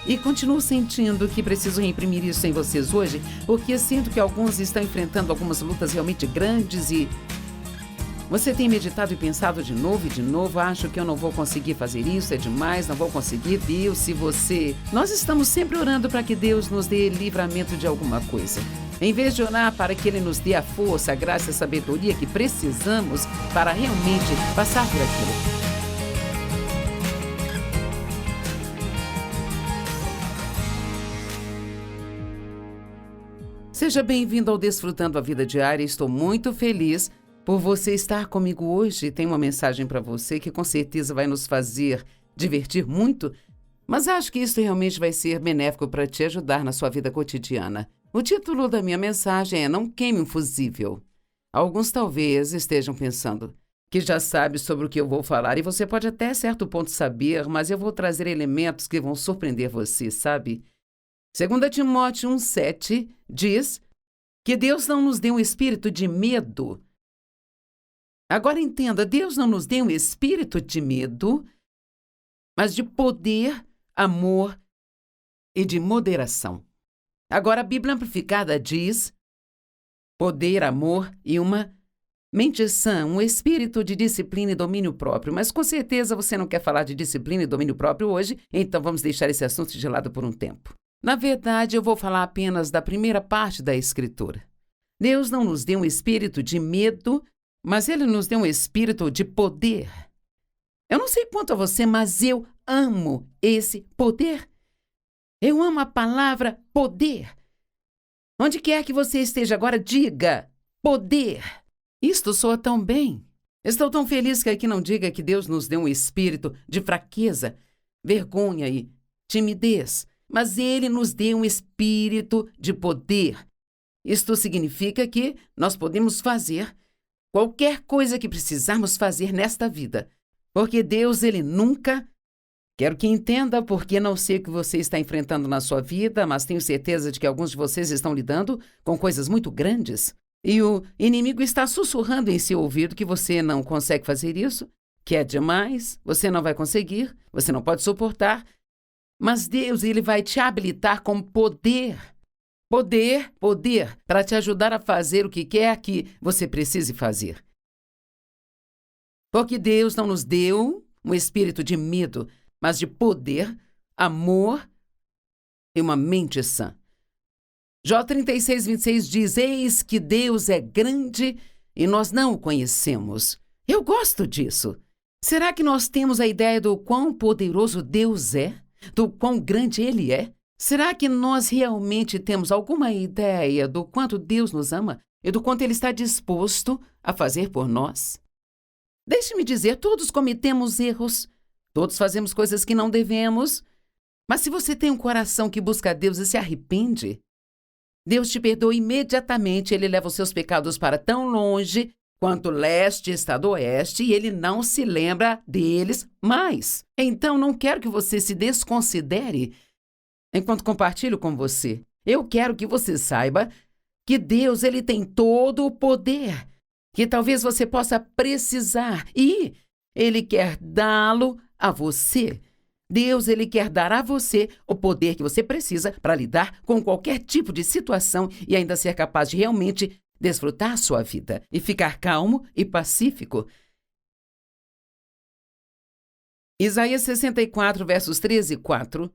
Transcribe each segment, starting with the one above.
E continuo sentindo que preciso reimprimir isso em vocês hoje, porque sinto que alguns estão enfrentando algumas lutas realmente grandes e... Você tem meditado e pensado de novo e de novo, acho que eu não vou conseguir fazer isso, é demais, não vou conseguir, Deus, se você... Nós estamos sempre orando para que Deus nos dê livramento de alguma coisa. Em vez de orar para que Ele nos dê a força, a graça e a sabedoria que precisamos para realmente passar por aquilo. Seja bem-vindo ao Desfrutando a Vida Diária. Estou muito feliz por você estar comigo hoje. Tem uma mensagem para você que com certeza vai nos fazer divertir muito, mas acho que isso realmente vai ser benéfico para te ajudar na sua vida cotidiana. O título da minha mensagem é Não Queime um Fusível. Alguns talvez estejam pensando que já sabe sobre o que eu vou falar e você pode até certo ponto saber, mas eu vou trazer elementos que vão surpreender você, sabe? 2 Timóteo 1,7 diz que Deus não nos deu um espírito de medo. Agora entenda, Deus não nos deu um espírito de medo, mas de poder, amor e de moderação. Agora a Bíblia Amplificada diz poder, amor e uma mente sã, um espírito de disciplina e domínio próprio. Mas com certeza você não quer falar de disciplina e domínio próprio hoje, então vamos deixar esse assunto de lado por um tempo. Na verdade, eu vou falar apenas da primeira parte da Escritura. Deus não nos deu um espírito de medo, mas Ele nos deu um espírito de poder. Eu não sei quanto a você, mas eu amo esse poder. Eu amo a palavra poder. Onde quer que você esteja agora, diga poder. Isto soa tão bem. Estou tão feliz que aqui não diga que Deus nos deu um espírito de fraqueza, vergonha e timidez. Mas Ele nos deu um espírito de poder. Isto significa que nós podemos fazer qualquer coisa que precisarmos fazer nesta vida. Porque Deus, Ele nunca... Quero que entenda, porque não sei o que você está enfrentando na sua vida, mas tenho certeza de que alguns de vocês estão lidando com coisas muito grandes. E o inimigo está sussurrando em seu ouvido que você não consegue fazer isso, que é demais, você não vai conseguir, você não pode suportar. Mas Deus, Ele vai te habilitar com poder. Poder para te ajudar a fazer o que quer que você precise fazer. Porque Deus não nos deu um espírito de medo, mas de poder, amor e uma mente sã. Jó 36:26 diz, eis que Deus é grande e nós não o conhecemos. Eu gosto disso. Será que nós temos a ideia do quão poderoso Deus é? Do quão grande Ele é? Será que nós realmente temos alguma ideia do quanto Deus nos ama e do quanto Ele está disposto a fazer por nós? Deixe-me dizer, todos cometemos erros, todos fazemos coisas que não devemos, mas se você tem um coração que busca Deus e se arrepende, Deus te perdoa imediatamente, Ele leva os seus pecados para tão longe quanto leste está do oeste, e Ele não se lembra deles mais. Então, não quero que você se desconsidere enquanto compartilho com você. Eu quero que você saiba que Deus, Ele tem todo o poder que talvez você possa precisar, e Ele quer dá-lo a você. Deus, Ele quer dar a você o poder que você precisa para lidar com qualquer tipo de situação e ainda ser capaz de realmente desfrutar a sua vida e ficar calmo e pacífico. Isaías 64, versos 13 e 4,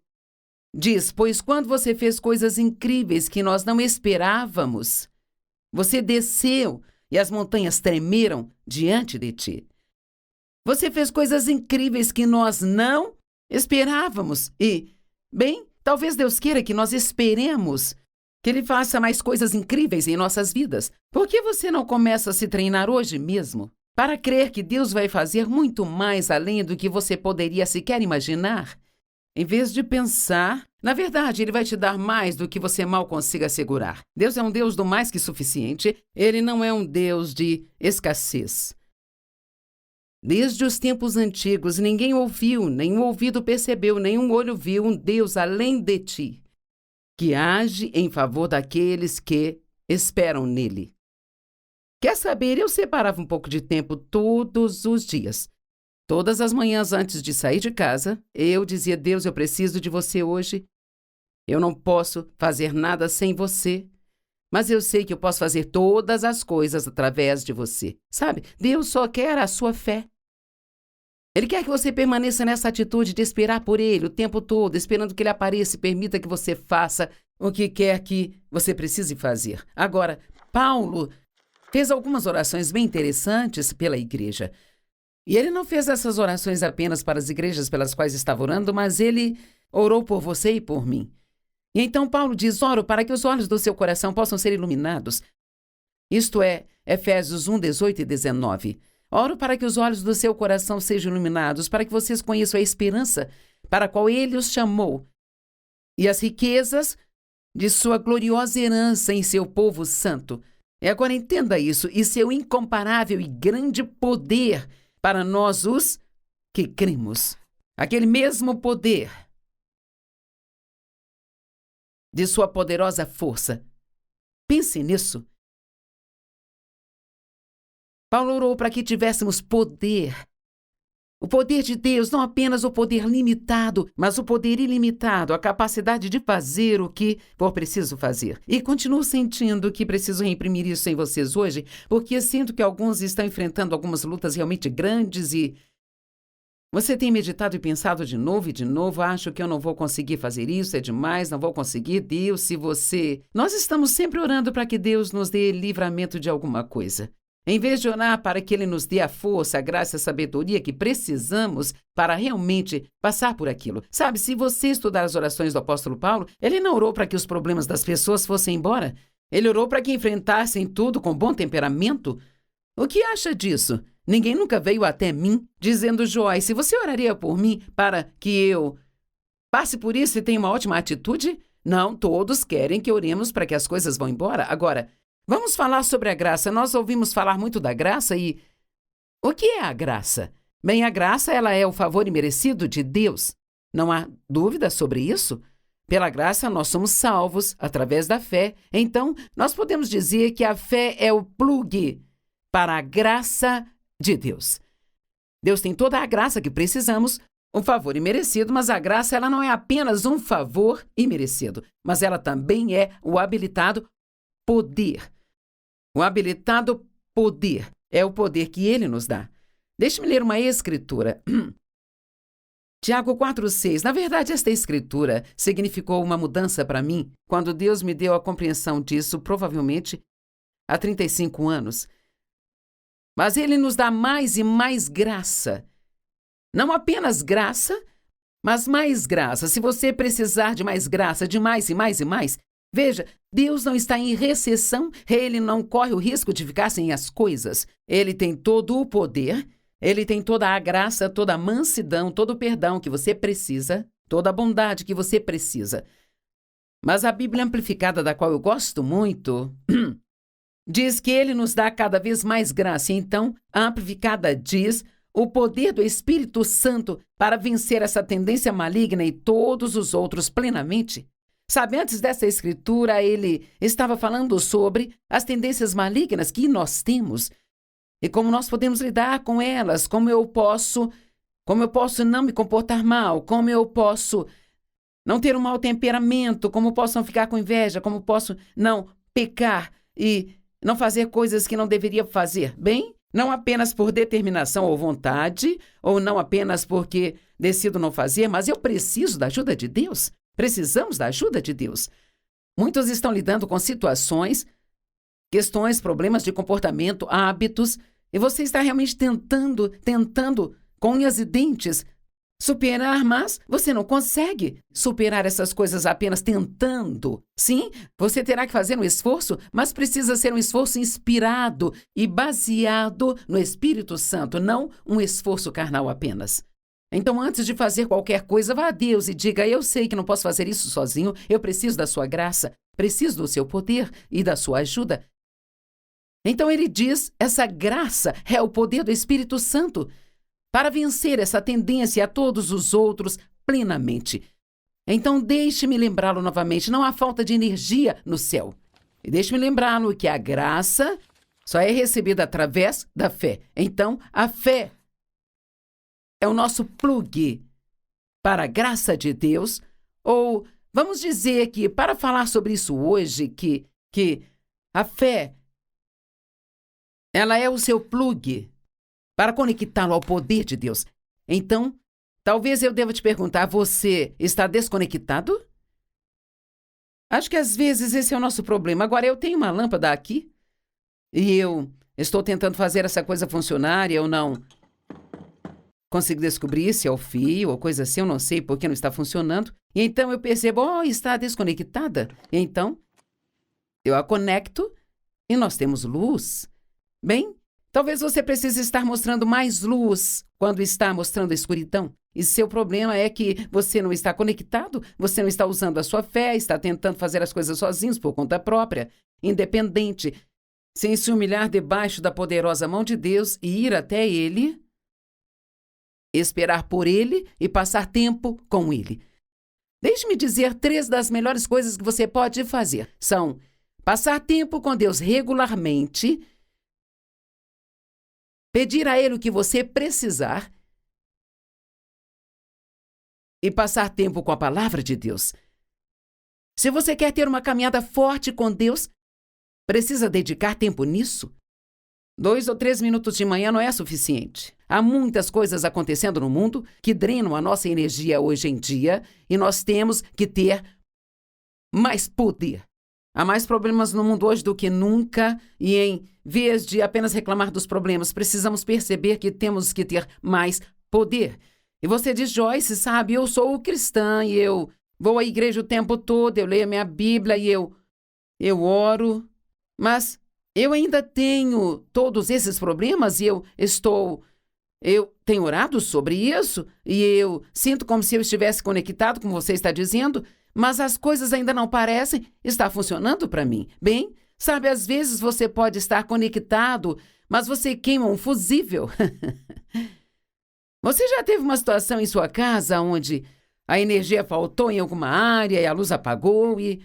diz, pois quando você fez coisas incríveis que nós não esperávamos, você desceu e as montanhas tremeram diante de ti. Você fez coisas incríveis que nós não esperávamos e, bem, talvez Deus queira que nós esperemos que Ele faça mais coisas incríveis em nossas vidas. Por que você não começa a se treinar hoje mesmo para crer que Deus vai fazer muito mais além do que você poderia sequer imaginar? Em vez de pensar, na verdade, Ele vai te dar mais do que você mal consiga segurar. Deus é um Deus do mais que suficiente. Ele não é um Deus de escassez. Desde os tempos antigos, ninguém ouviu, nenhum ouvido percebeu, nenhum olho viu um Deus além de ti, que age em favor daqueles que esperam nele. Quer saber, eu separava um pouco de tempo todos os dias. Todas as manhãs antes de sair de casa, eu dizia, Deus, eu preciso de você hoje. Eu não posso fazer nada sem você, mas eu sei que eu posso fazer todas as coisas através de você. Sabe, Deus só quer a sua fé. Ele quer que você permaneça nessa atitude de esperar por Ele o tempo todo, esperando que Ele apareça e permita que você faça o que quer que você precise fazer. Agora, Paulo fez algumas orações bem interessantes pela igreja. E ele não fez essas orações apenas para as igrejas pelas quais estava orando, mas ele orou por você e por mim. E então Paulo diz: oro para que os olhos do seu coração possam ser iluminados. Isto é, Efésios 1, 18 e 19. Oro para que os olhos do seu coração sejam iluminados, para que vocês conheçam a esperança para a qual ele os chamou e as riquezas de sua gloriosa herança em seu povo santo. E agora entenda isso, e seu incomparável e grande poder para nós os que cremos. Aquele mesmo poder de sua poderosa força. Pense nisso. Paulo orou para que tivéssemos poder. O poder de Deus, não apenas o poder limitado, mas o poder ilimitado, a capacidade de fazer o que for preciso fazer. E continuo sentindo que preciso reimprimir isso em vocês hoje, porque sinto que alguns estão enfrentando algumas lutas realmente grandes e você tem meditado e pensado de novo e de novo: acho que eu não vou conseguir fazer isso, é demais, não vou conseguir. Deus, se você... Nós estamos sempre orando para que Deus nos dê livramento de alguma coisa. Em vez de orar para que Ele nos dê a força, a graça e a sabedoria que precisamos para realmente passar por aquilo. Sabe, se você estudar as orações do apóstolo Paulo, ele não orou para que os problemas das pessoas fossem embora. Ele orou para que enfrentassem tudo com bom temperamento. O que acha disso? Ninguém nunca veio até mim dizendo: Joyce, você oraria por mim para que eu passe por isso e tenha uma ótima atitude? Não, todos querem que oremos para que as coisas vão embora. Agora, vamos falar sobre a graça. Nós ouvimos falar muito da graça e... O que é a graça? Bem, a graça, ela é o favor imerecido de Deus. Não há dúvida sobre isso. Pela graça, nós somos salvos através da fé. Então, nós podemos dizer que a fé é o plug para a graça de Deus. Deus tem toda a graça que precisamos, um favor imerecido, mas a graça, ela não é apenas um favor imerecido, mas ela também é o habilitado poder. O habilitado poder é o poder que Ele nos dá. Deixe-me ler uma escritura. Tiago 4,6. Na verdade, esta escritura significou uma mudança para mim quando Deus me deu a compreensão disso, provavelmente há 35 anos. Mas Ele nos dá mais e mais graça. Não apenas graça, mas mais graça. Se você precisar de mais graça, de mais e mais e mais, veja, Deus não está em recessão, Ele não corre o risco de ficar sem as coisas. Ele tem todo o poder, Ele tem toda a graça, toda a mansidão, todo o perdão que você precisa, toda a bondade que você precisa. Mas a Bíblia Amplificada, da qual eu gosto muito, diz que Ele nos dá cada vez mais graça. Então, a Amplificada diz: o poder do Espírito Santo para vencer essa tendência maligna e todos os outros plenamente. Sabe, antes dessa escritura, ele estava falando sobre as tendências malignas que nós temos e como nós podemos lidar com elas, como eu posso não me comportar mal, como eu posso não ter um mau temperamento, como posso não ficar com inveja, como posso não pecar e não fazer coisas que não deveria fazer. Bem, não apenas por determinação ou vontade, ou não apenas porque decido não fazer, mas eu preciso da ajuda de Deus. Precisamos da ajuda de Deus. Muitos estão lidando com situações, questões, problemas de comportamento, hábitos, e você está realmente tentando, com unhas e dentes, superar, mas você não consegue superar essas coisas apenas tentando. Sim, você terá que fazer um esforço, mas precisa ser um esforço inspirado e baseado no Espírito Santo, não um esforço carnal apenas. Então, antes de fazer qualquer coisa, vá a Deus e diga: eu sei que não posso fazer isso sozinho, eu preciso da sua graça, preciso do seu poder e da sua ajuda. Então ele diz: essa graça é o poder do Espírito Santo para vencer essa tendência a todos os outros plenamente. Então deixe-me lembrá-lo novamente, não há falta de energia no céu. E deixe-me lembrá-lo que a graça só é recebida através da fé. Então, a fé é o nosso plug para a graça de Deus, ou vamos dizer que, para falar sobre isso hoje, que a fé, ela é o seu plug para conectá-lo ao poder de Deus. Então, talvez eu deva te perguntar, você está desconectado? Acho que às vezes esse é o nosso problema. Agora, eu tenho uma lâmpada aqui e eu estou tentando fazer essa coisa funcionar e eu não consigo descobrir se é o fio ou coisa assim, eu não sei porque não está funcionando. E então eu percebo, está desconectada. E então, eu a conecto e nós temos luz. Bem, talvez você precise estar mostrando mais luz quando está mostrando a escuridão. E seu problema é que você não está conectado, você não está usando a sua fé, está tentando fazer as coisas sozinhos por conta própria, independente, sem se humilhar debaixo da poderosa mão de Deus e ir até Ele, esperar por Ele e passar tempo com Ele. Deixe-me dizer 3 das melhores coisas que você pode fazer. São passar tempo com Deus regularmente, pedir a Ele o que você precisar e passar tempo com a palavra de Deus. Se você quer ter uma caminhada forte com Deus, precisa dedicar tempo nisso. 2 ou 3 minutos de manhã não é suficiente. Há muitas coisas acontecendo no mundo que drenam a nossa energia hoje em dia e nós temos que ter mais poder. Há mais problemas no mundo hoje do que nunca e em vez de apenas reclamar dos problemas, precisamos perceber que temos que ter mais poder. E você diz, Joyce, sabe, eu sou cristã e eu vou à igreja o tempo todo, eu leio a minha Bíblia e eu oro, mas eu ainda tenho todos esses problemas e eu tenho orado sobre isso e eu sinto como se eu estivesse conectado, como você está dizendo, mas as coisas ainda não parecem estar funcionando para mim. Bem, sabe, às vezes você pode estar conectado, mas você queima um fusível. Você já teve uma situação em sua casa onde a energia faltou em alguma área e a luz apagou e...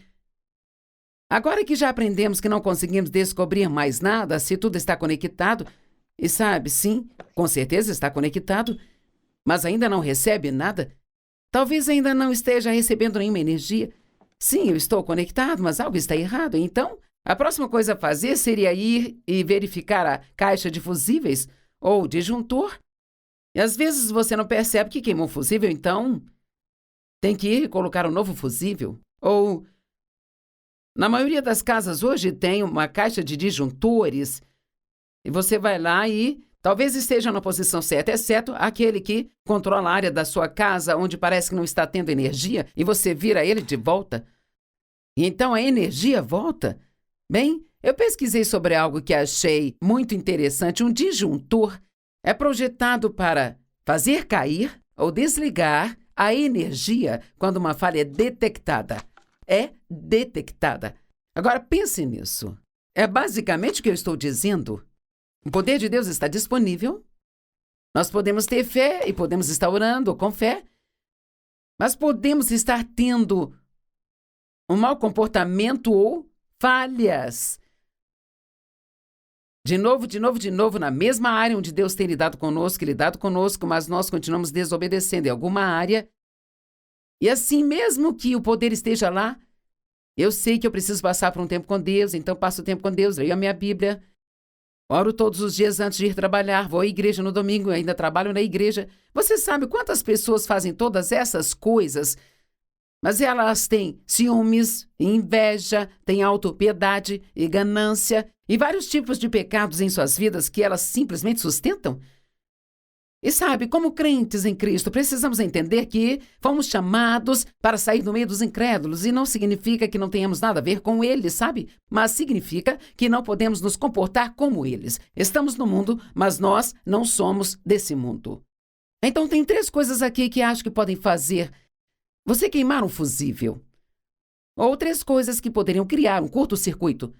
Agora que já aprendemos que não conseguimos descobrir mais nada se tudo está conectado, e sabe, sim, com certeza está conectado, mas ainda não recebe nada, talvez ainda não esteja recebendo nenhuma energia. Sim, eu estou conectado, mas algo está errado. Então, a próxima coisa a fazer seria ir e verificar a caixa de fusíveis ou disjuntor. E às vezes você não percebe que queimou o fusível, então tem que ir e colocar um novo fusível. Ou, na maioria das casas hoje tem uma caixa de disjuntores e você vai lá e talvez esteja na posição certa, exceto aquele que controla a área da sua casa onde parece que não está tendo energia e você vira ele de volta. E então a energia volta. Bem, eu pesquisei sobre algo que achei muito interessante. Um disjuntor é projetado para fazer cair ou desligar a energia quando uma falha é detectada. É detectada. Agora pense nisso. É basicamente o que eu estou dizendo. O poder de Deus está disponível. Nós podemos ter fé e podemos estar orando com fé, mas podemos estar tendo um mau comportamento ou falhas. De novo, na mesma área onde Deus tem lidado conosco, mas nós continuamos desobedecendo em alguma área. E assim, mesmo que o poder esteja lá, eu sei que eu preciso passar por um tempo com Deus, então passo o tempo com Deus, leio a minha Bíblia, oro todos os dias antes de ir trabalhar, vou à igreja no domingo, ainda trabalho na igreja. Você sabe quantas pessoas fazem todas essas coisas, mas elas têm ciúmes, inveja, têm autopiedade e ganância e vários tipos de pecados em suas vidas que elas simplesmente sustentam? E sabe, como crentes em Cristo, precisamos entender que fomos chamados para sair do meio dos incrédulos e não significa que não tenhamos nada a ver com eles, sabe? Mas significa que não podemos nos comportar como eles. Estamos no mundo, mas nós não somos desse mundo. Então tem 3 coisas aqui que acho que podem fazer você queimar um fusível. Ou 3 coisas que poderiam criar um curto-circuito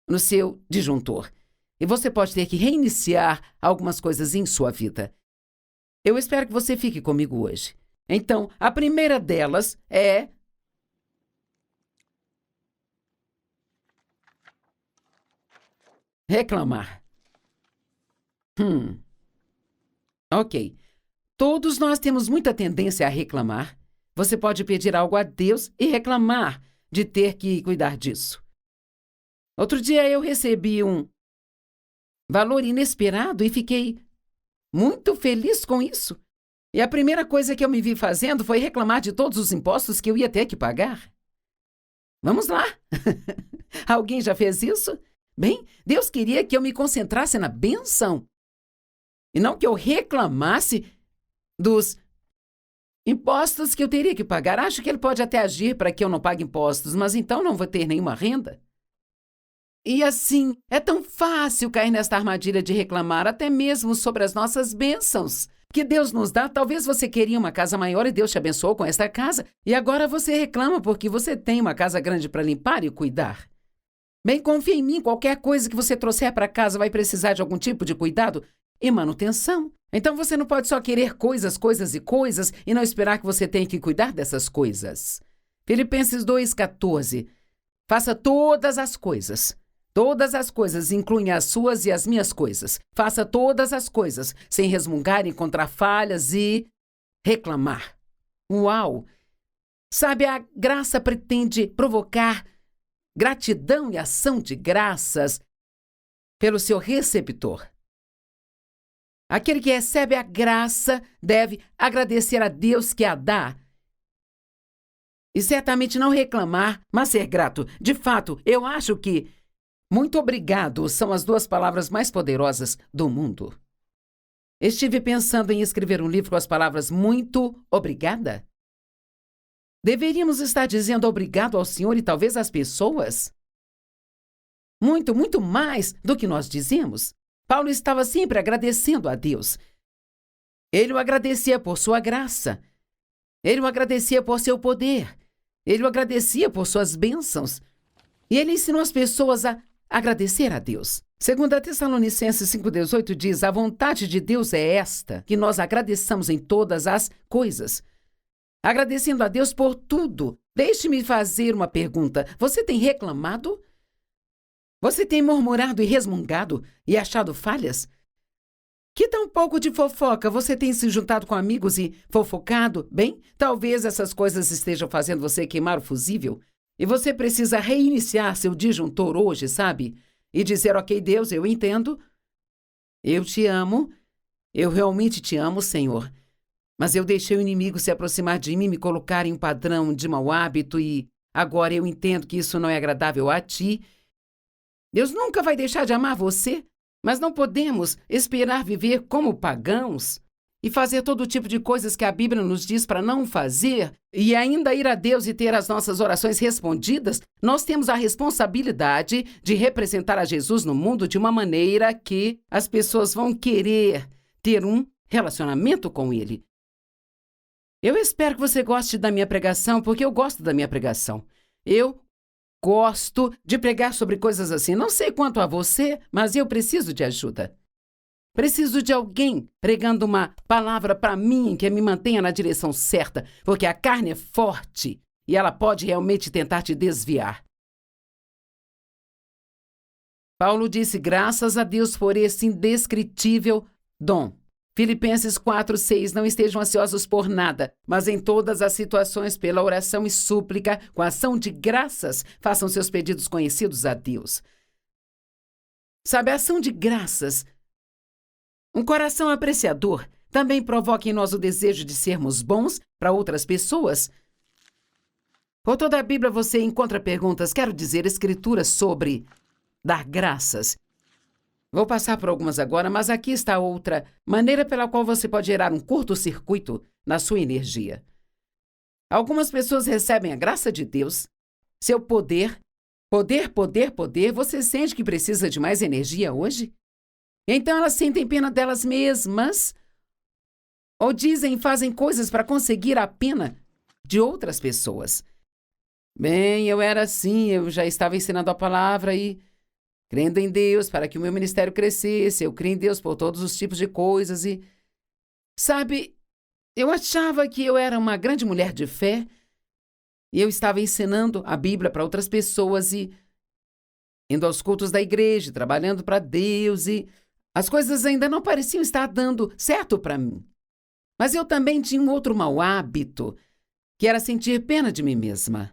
no seu disjuntor. E você pode ter que reiniciar algumas coisas em sua vida. Eu espero que você fique comigo hoje. Então, a primeira delas é reclamar. Ok. Todos nós temos muita tendência a reclamar. você pode pedir algo a Deus e reclamar de ter que cuidar disso. Outro dia eu recebi um valor inesperado e fiquei muito feliz com isso. E a primeira coisa que eu me vi fazendo foi reclamar de todos os impostos que eu ia ter que pagar. Vamos lá! Alguém já fez isso? Bem, Deus queria que eu me concentrasse na bênção e não que eu reclamasse dos impostos que eu teria que pagar. Acho que ele pode até agir para que eu não pague impostos, mas então não vou ter nenhuma renda. E assim, é tão fácil cair nesta armadilha de reclamar até mesmo sobre as nossas bênçãos que Deus nos dá. Talvez você queria uma casa maior e Deus te abençoou com esta casa, e agora você reclama porque você tem uma casa grande para limpar e cuidar. Bem, confia em mim, qualquer coisa que você trouxer para casa vai precisar de algum tipo de cuidado e manutenção. Então você não pode só querer coisas e não esperar que você tenha que cuidar dessas coisas. Filipenses 2,14. Faça todas as coisas. Todas as coisas incluem as suas e as minhas coisas. Faça todas as coisas, sem resmungar, encontrar falhas e reclamar. Uau! Sabe, a graça pretende provocar gratidão e ação de graças pelo seu receptor. Aquele que recebe a graça deve agradecer a Deus que a dá. E certamente não reclamar, mas ser grato. De fato, eu acho que muito obrigado são as duas palavras mais poderosas do mundo. Estive pensando em escrever um livro com as palavras muito obrigada. Deveríamos estar dizendo obrigado ao Senhor e talvez às pessoas? Muito mais do que nós dizemos. Paulo estava sempre agradecendo a Deus. Ele o agradecia por sua graça. Ele o agradecia por seu poder. Ele o agradecia por suas bênçãos. E ele ensinou as pessoas a agradecer a Deus. 2 Tessalonicenses 5,18 diz: a vontade de Deus é esta, que nós agradeçamos em todas as coisas. Agradecendo a Deus por tudo. Deixe-me fazer uma pergunta. Você tem reclamado? Você tem murmurado e resmungado e achado falhas? Que tão pouco de fofoca você tem se juntado com amigos e fofocado? Bem, talvez essas coisas estejam fazendo você queimar o fusível. E você precisa reiniciar seu disjuntor hoje, sabe? E dizer: ok, Deus, eu entendo. Eu te amo. Eu realmente te amo, Senhor. Mas eu deixei o inimigo se aproximar de mim, me colocar em um padrão de mau hábito e agora eu entendo que isso não é agradável a ti. Deus nunca vai deixar de amar você, mas não podemos esperar viver como pagãos e fazer todo tipo de coisas que a Bíblia nos diz para não fazer e ainda ir a Deus e ter as nossas orações respondidas. Nós temos a responsabilidade de representar a Jesus no mundo de uma maneira que as pessoas vão querer ter um relacionamento com Ele. Eu espero que você goste da minha pregação, porque eu gosto da minha pregação. Eu gosto de pregar sobre coisas assim. Não sei quanto a você, mas eu preciso de ajuda. Preciso de alguém pregando uma palavra para mim que me mantenha na direção certa, porque a carne é forte e ela pode realmente tentar te desviar. Paulo disse: graças a Deus por esse indescritível dom. Filipenses 4,6. Não estejam ansiosos por nada, mas em todas as situações, pela oração e súplica, com ação de graças, façam seus pedidos conhecidos a Deus. Sabe, a ação de graças, um coração apreciador, também provoca em nós o desejo de sermos bons para outras pessoas. Por toda a Bíblia você encontra perguntas, quero dizer, escrituras sobre dar graças. Vou passar por algumas agora, mas aqui está outra maneira pela qual você pode gerar um curto-circuito na sua energia. Algumas pessoas recebem a graça de Deus, seu poder. Você sente que precisa de mais energia hoje? Então elas sentem pena delas mesmas ou dizem e fazem coisas para conseguir a pena de outras pessoas. Bem, eu era assim, eu já estava ensinando a palavra e crendo em Deus para que o meu ministério crescesse. Eu creio em Deus por todos os tipos de coisas e, sabe, eu achava que eu era uma grande mulher de fé e eu estava ensinando a Bíblia para outras pessoas e indo aos cultos da igreja, trabalhando para Deus e as coisas ainda não pareciam estar dando certo para mim. Mas eu também tinha um outro mau hábito, que era sentir pena de mim mesma.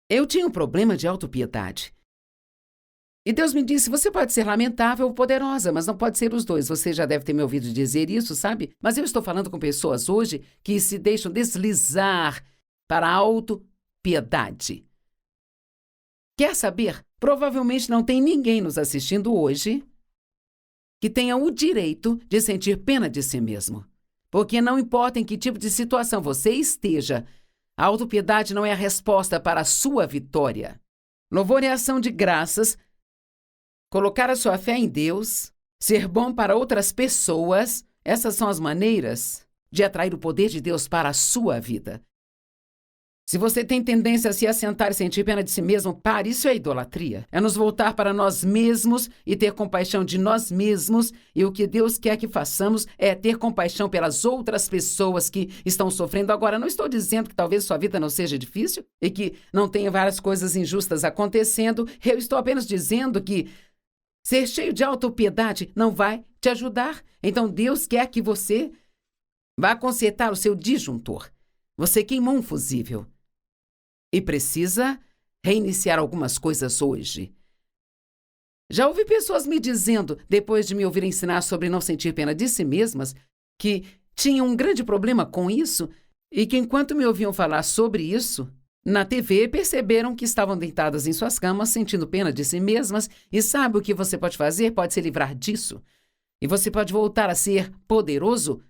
Eu tinha um problema de autopiedade. E Deus me disse, você pode ser lamentável ou poderosa, mas não pode ser os dois. Você já deve ter me ouvido dizer isso, sabe? Mas eu estou falando com pessoas hoje que se deixam deslizar para a autopiedade. Quer saber? Provavelmente não tem ninguém nos assistindo hoje que tenha o direito de sentir pena de si mesmo. Porque não importa em que tipo de situação você esteja, a autopiedade não é a resposta para a sua vitória. Louvor é ação de graças, colocar a sua fé em Deus, ser bom para outras pessoas, essas são as maneiras de atrair o poder de Deus para a sua vida. Se você tem tendência a se assentar e sentir pena de si mesmo, pare, isso é idolatria. É nos voltar para nós mesmos e ter compaixão de nós mesmos, e o que Deus quer que façamos é ter compaixão pelas outras pessoas que estão sofrendo. Agora, não estou dizendo que talvez sua vida não seja difícil e que não tenha várias coisas injustas acontecendo. Eu estou apenas dizendo que ser cheio de autopiedade não vai te ajudar. Então, Deus quer que você vá consertar o seu disjuntor. Você queimou um fusível e precisa reiniciar algumas coisas hoje. Já ouvi pessoas me dizendo, depois de me ouvir ensinar sobre não sentir pena de si mesmas, que tinham um grande problema com isso e que enquanto me ouviam falar sobre isso, na TV perceberam que estavam deitadas em suas camas sentindo pena de si mesmas. E sabe o que você pode fazer? Pode se livrar disso. E você pode voltar a ser poderoso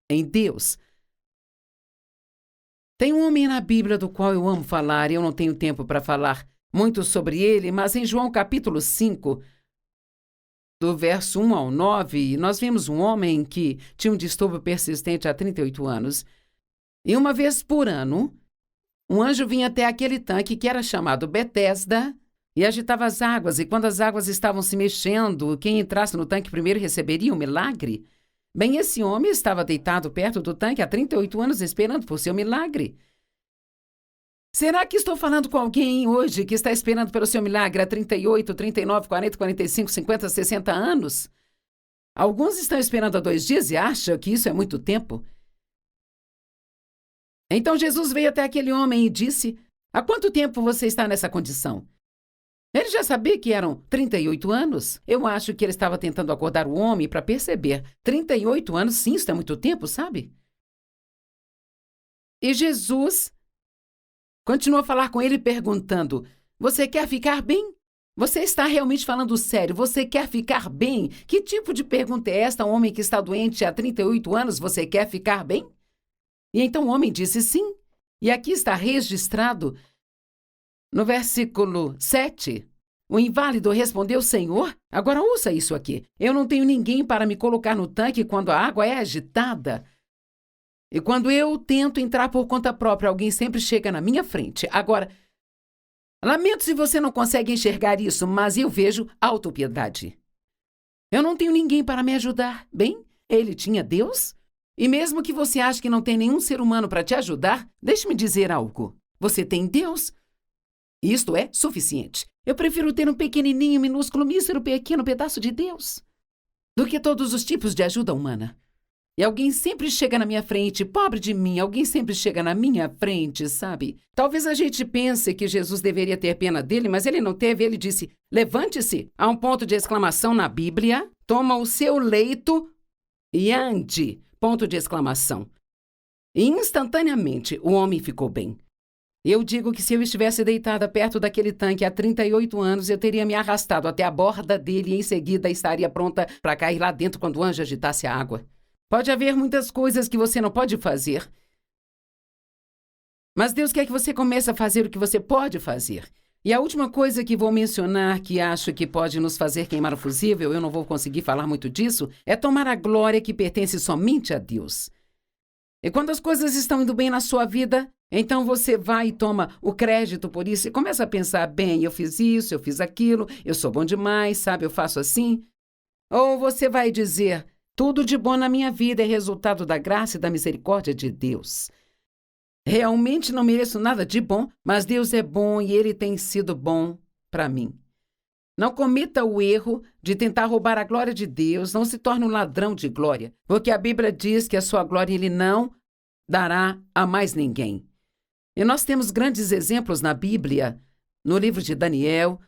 em Deus. Tem um homem na Bíblia do qual eu amo falar, e eu não tenho tempo para falar muito sobre ele, mas em João capítulo 5, do verso 1 ao 9, nós vimos um homem que tinha um distúrbio persistente há 38 anos. E uma vez por ano, um anjo vinha até aquele tanque que era chamado Betesda e agitava as águas, e quando as águas estavam se mexendo, quem entrasse no tanque primeiro receberia um milagre. Bem, esse homem estava deitado perto do tanque há 38 anos esperando por seu milagre. Será que estou falando com alguém hoje que está esperando pelo seu milagre há 38, 39, 40, 45, 50, 60 anos? Alguns estão esperando há 2 dias e acham que isso é muito tempo. Então Jesus veio até aquele homem e disse, há quanto tempo você está nessa condição? Ele já sabia que eram 38 anos. Eu acho que ele estava tentando acordar o homem para perceber. 38 anos, sim, isso é muito tempo, sabe? E Jesus continuou a falar com ele perguntando, você quer ficar bem? Você está realmente falando sério? Você quer ficar bem? Que tipo de pergunta é esta? Um homem que está doente há 38 anos, você quer ficar bem? E então o homem disse sim. E aqui está registrado no versículo 7, o inválido respondeu, Senhor, agora ouça isso aqui. Eu não tenho ninguém para me colocar no tanque quando a água é agitada. E quando eu tento entrar por conta própria, alguém sempre chega na minha frente. Agora, lamento se você não consegue enxergar isso, mas eu vejo autopiedade. Eu não tenho ninguém para me ajudar. Bem, ele tinha Deus. E mesmo que você ache que não tem nenhum ser humano para te ajudar, deixe-me dizer algo. Você tem Deus. Isto é suficiente. Eu prefiro ter um pequenininho, minúsculo, mísero, pequeno pedaço de Deus do que todos os tipos de ajuda humana. E alguém sempre chega na minha frente, pobre de mim, alguém sempre chega na minha frente, sabe? Talvez a gente pense que Jesus deveria ter pena dele, mas ele não teve. Ele disse, levante-se, há um ponto de exclamação na Bíblia, toma o seu leito e ande, ponto de exclamação. E instantaneamente o homem ficou bem. Eu digo que se eu estivesse deitada perto daquele tanque há 38 anos, eu teria me arrastado até a borda dele e em seguida estaria pronta para cair lá dentro quando o anjo agitasse a água. Pode haver muitas coisas que você não pode fazer, mas Deus quer que você comece a fazer o que você pode fazer. E a última coisa que vou mencionar, que acho que pode nos fazer queimar o fusível, eu não vou conseguir falar muito disso, é tomar a glória que pertence somente a Deus. E quando as coisas estão indo bem na sua vida, então você vai e toma o crédito por isso e começa a pensar, bem, eu fiz isso, eu fiz aquilo, eu sou bom demais, sabe, eu faço assim. Ou você vai dizer, tudo de bom na minha vida é resultado da graça e da misericórdia de Deus. Realmente não mereço nada de bom, mas Deus é bom e Ele tem sido bom para mim. Não cometa o erro de tentar roubar a glória de Deus, não se torne um ladrão de glória, porque a Bíblia diz que a sua glória Ele não dará a mais ninguém. E nós temos grandes exemplos na Bíblia, no livro de Daniel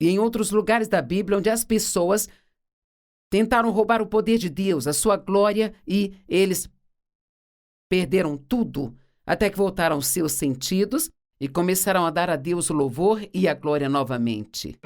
e em outros lugares da Bíblia, onde as pessoas tentaram roubar o poder de Deus, a sua glória, e eles perderam tudo, até que voltaram aos seus sentidos e começaram a dar a Deus o louvor e a glória novamente.